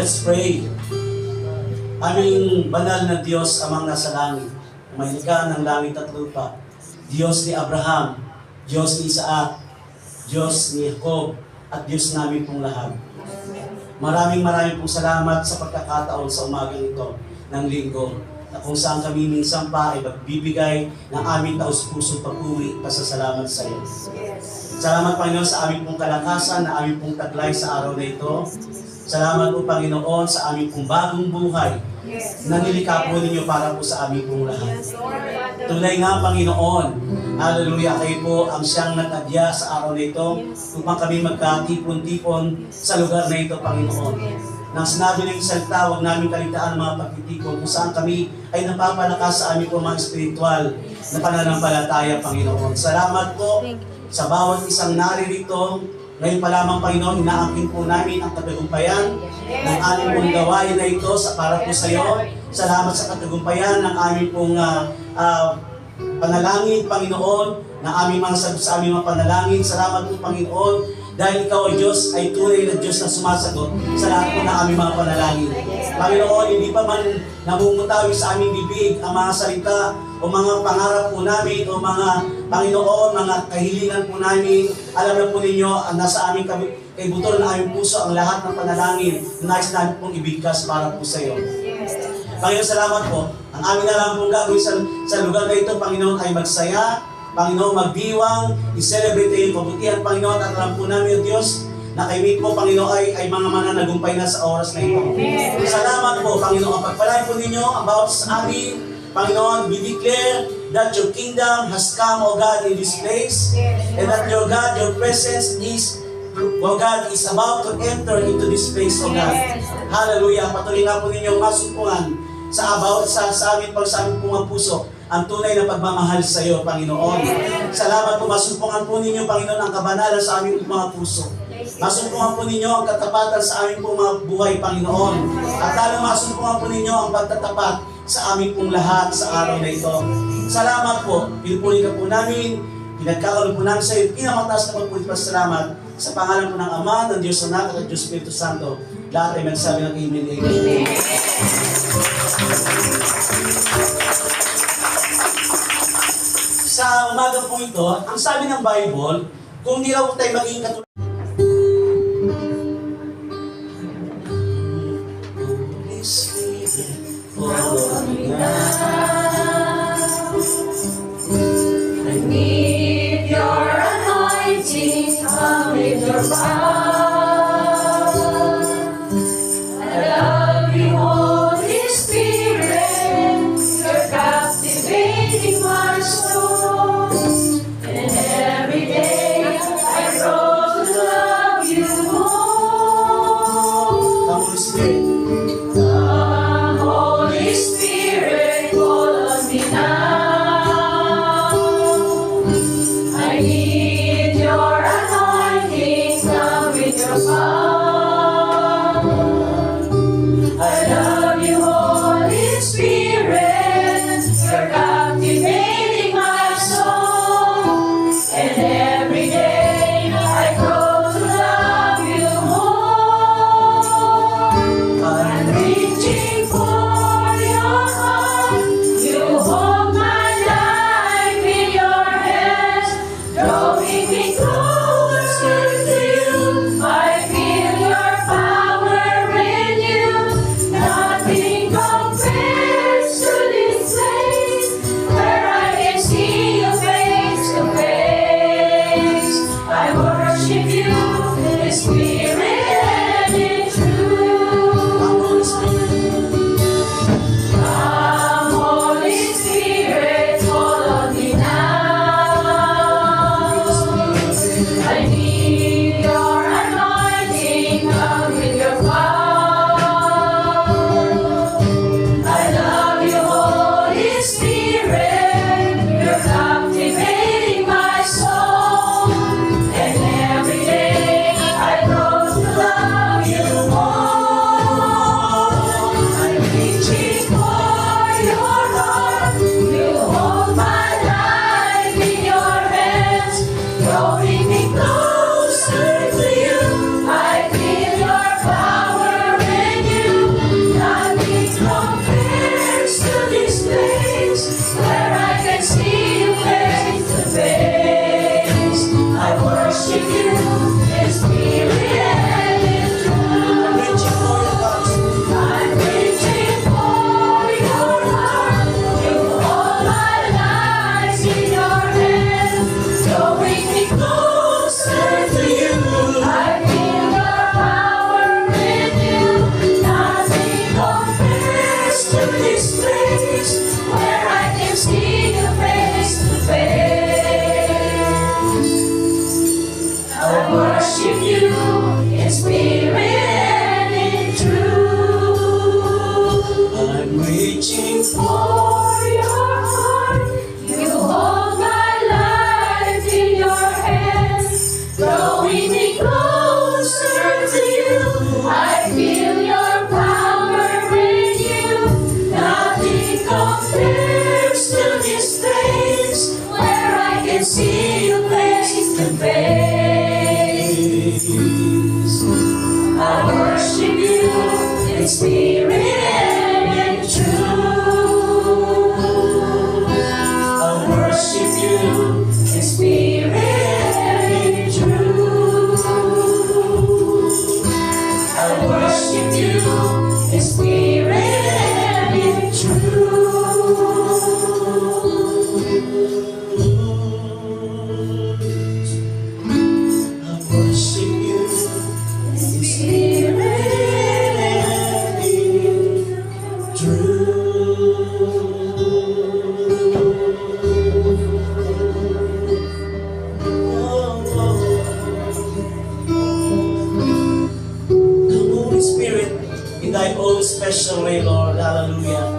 Let's pray. Aming banal na Diyos, amang nasa langit, mahiga ng langit at lupa, Diyos ni Abraham, Diyos ni Isaac, Diyos ni Jacob, at Diyos namin pong lahat. Maraming pong salamat sa pagkakataon sa umagang ito ng linggo, na kung saan kami minsan pa ay magbibigay ng aming taus-pusong pag-uwi pasasalamat sa iyo. Salamat, Panginoon, sa aming pong kalakasan, na aming pong taglay sa araw na ito. Salamat po, Panginoon, sa aming pong bagong buhay na nilikha po ninyo para po sa aming pong lahat. Tunay nga, Panginoon, hallelujah, kayo po ang siyang natadya sa araw na ito upang kami magkatipon-tipon sa lugar na ito, Panginoon. Nang sinabi ng salita, huwag namin kaligtaan ang mga pagtitipon kung saan kami ay napapalakas sa aming mga espiritual na pananampalataya, Panginoon. Salamat po sa bawat isang naririto. Ngayon pa lamang, Panginoon, inaangkin po namin ang katagumpayan ng aming pong gawain na ito para po sa iyo. Salamat sa katagumpayan ng aming pong panalangin, Panginoon, na aming mga sagot sa aming mga panalangin. Salamat po, Panginoon, dahil ikaw, Diyos, ay tunay na Diyos na sumasagot sa lahat po ng aming mga panalangin. Panginoon, hindi pa man namumutawi sa aming bibig ang mga salita o mga pangarap po namin o mga, Panginoon, mga kahilingan po namin. Alam na po ninyo, nasa aming kaibutor na aming puso ang lahat ng panalangin na nais namin pong ibigkas para po sa iyo. Panginoon, salamat po. Ang amin na lang pong gagawin sa lugar na ito, Panginoon, ay magsaya, Panginoon, magdiwang, i-celebrate yung kabutihan, Panginoon, at alam po namin, O Diyos, na kayo po, Panginoon, ay mga mananagumpay na sa oras na ito. Salamat po, Panginoon. Pagpalain po ninyo ang bawat sa amin, Panginoon, we declare that your kingdom has come, O God, in this place, and that your God, your presence is, O God, is about to enter into this place, O God. Hallelujah. Patuloy nga po ninyong masupungan sa amin pag sa aming mga puso ang tunay na pagmamahal sa iyo, Panginoon. Salamat po, masumpungan po ninyo, Panginoon, ang kabanalan sa aming mga puso. Masumpungan po ninyo ang katapatan sa aming pong mga buhay, Panginoon. At lalo masumpungan po ninyo ang pagtatapat sa aming pong lahat sa araw na ito. Salamat po. Pinupuli ka po namin, pinagkakaroon po namin sa iyo, pinamataas na pagpulit pa salamat sa pangalan po ng Ama, ng Diyos Anak, at ng Diyos Espiritu Santo. Lahat ay magsabi ng Amen. Amen. Sa umaga po ito, ang sabi ng Bible, kung di raw tayo maging katulad, Holy Spirit, follow me now. I need your anointing, come with your power. I love you, Holy Spirit, you're captivating my soul. And every day I grow to worship you in spirit and in truth. I worship you In spirit and in truth. I worship you in spirit and in I worship you In spirit and in Come, Holy Spirit, in thy own special way, Lord. Hallelujah.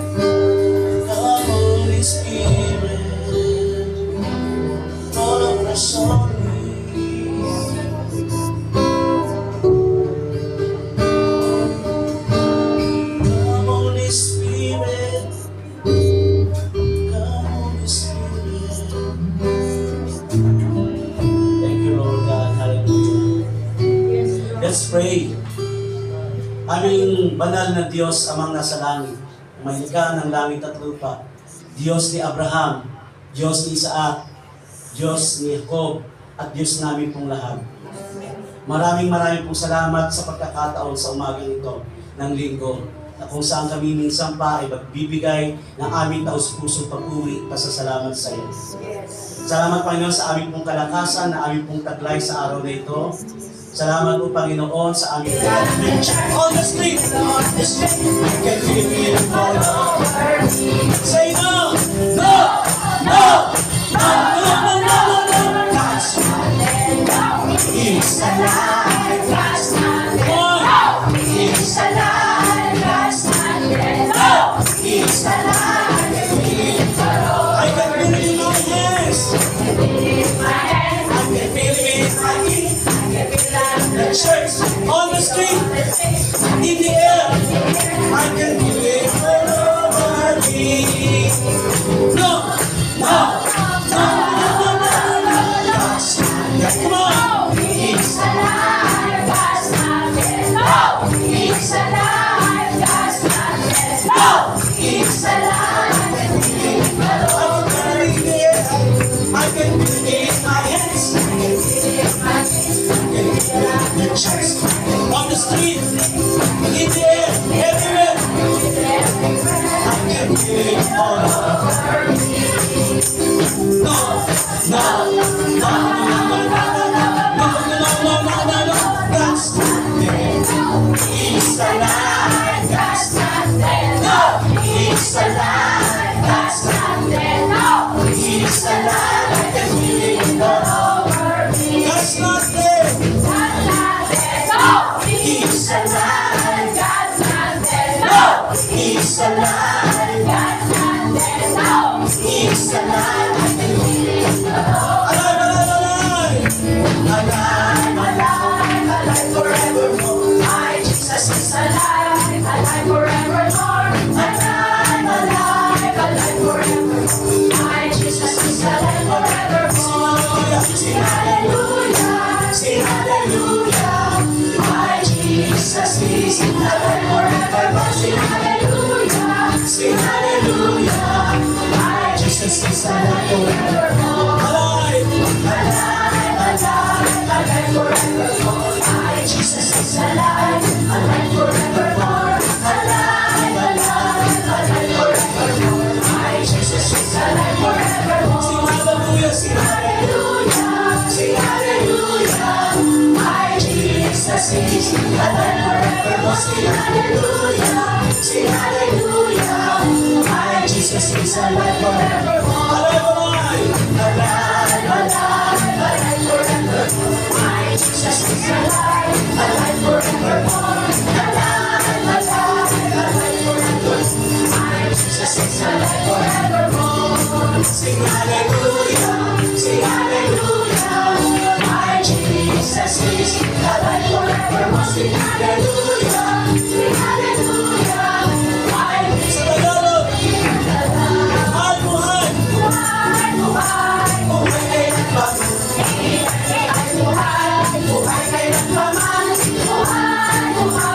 Come, Holy Spirit, fall afresh on me. Come, Holy Spirit, come, Holy Spirit. Thank you, Lord God. Hallelujah. Let's pray. Aming banal na Diyos, amang nasa langit, malikha ng langit at lupa, Diyos ni Abraham, Diyos ni Isaac, Diyos ni Jacob, at Diyos namin pong lahat. Maraming pong salamat sa pagkakataon sa umagang ito ng linggo, na kung saan kami minsan pa ay magbibigay ng aming taus-pusong pag-uri pasasalamat sa iyo. Salamat, Panginoon, sa aming pong kalakasan, na aming pong taglay sa araw na ito. Salamat po, Panginoon, sa aming on the street, on the street, I can feel it all over me. Say no, no, no, no, no, no, no, no, no. God's He's alive, God's not dead. No, He's alive, God's not dead. No, He's alive, I can feel it in my hands. in my hands. I can feel it in my feet. The church, on the street, in the air, I can feel it all over me. No, no, no, no, no, no, no, God's not dead. Come on. He's alive, God's not dead. No, He's alive, God's not dead. No, He's alive, I can feel it in my hands. The church, on the street, in the air, everywhere. I can feel it all over me. No, no, no, no, no, no, no, no, God's not dead. He's alive, God's not dead. No, He's alive, God's not dead. No, He's alive, I can feel it all over me. God's not dead. He's alive, God's not dead. No, He's alive, God's not dead. No, He's alive, I can feel it all. Alive, alive, alive, alive forevermore. My Jesus is alive, alive forevermore. Alive, alive, alive forevermore. My Jesus is alive forevermore. Sing hallelujah, sing hallelujah. My Jesus is alive forevermore. Sing hallelujah, sing hallelujah. My Jesus is alive forevermore. alive, Alive, alive, alive forevermore. My Jesus is alive, alive forevermore. Alive, alive, alive forevermore. My Jesus is alive forevermore. sing hallelujah, sing Hallelujah, sing hallelujah. My Jesus is alive forevermore. Sing hallelujah, sing hallelujah. My Jesus is alive forevermore. alive, Alive, alive, alive forevermore. My Jesus is alive, alive forevermore. Alive, alive, alive forevermore. My Jesus is alive forevermore. Sing hallelujah, sing hallelujah. My Jesus is alive forevermore. Sing hallelujah, sing hallelujah. My Jesus is alive. alive, Buhay, buhay, buhay kailanman. Buhay, buhay, buhay kailanman. Buhay, buhay,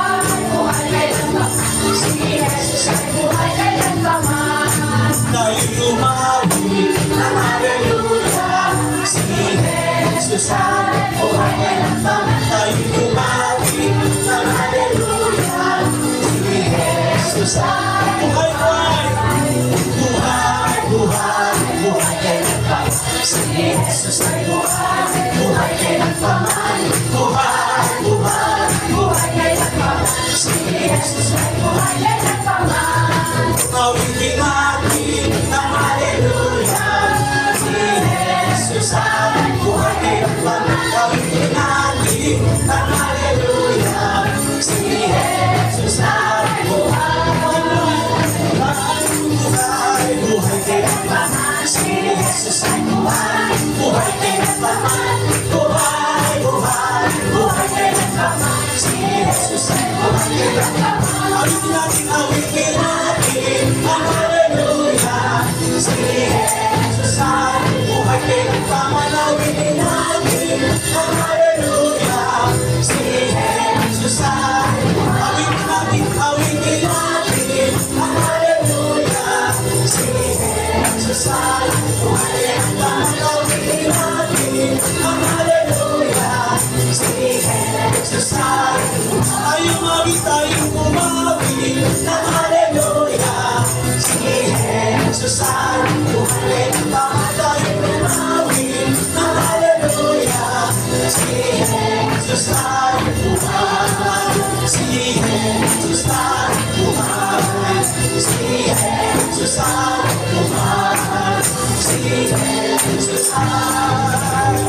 Jesus ay buhay, buhay kailanman. Buhay, buhay, Buhay kailanman. Si Jesus ay buhay kailanman. awitin natin ng hallelujah. Si Jesus ay buhay kailanman. Awitin natin ng hallelujah. Si Jesus ay buhay, buhay kailanman. Si Jesus ay buhay, buhay kailanman. Buhay, buhay, buhay kailanman. Si Jesus ay buhay kailanman. Awitin natin ang hallelujah. Si Jesus ay buhay kailanman. Awitin natin ang hallelujah. Si Jesus ay awitin natin ang hallelujah. Si Jesus ay buhay kailanman. Awitin natin ang hallelujah. Si Jesus ay tayong awit, tayong umawit ng hallelujah. Si Jesus ay buhay kailanman. Tayong umawit ng hallelujah. Si Jesus ay buhay. Si Jesus ay buhay. Si Jesus ay buhay. Si Jesus ay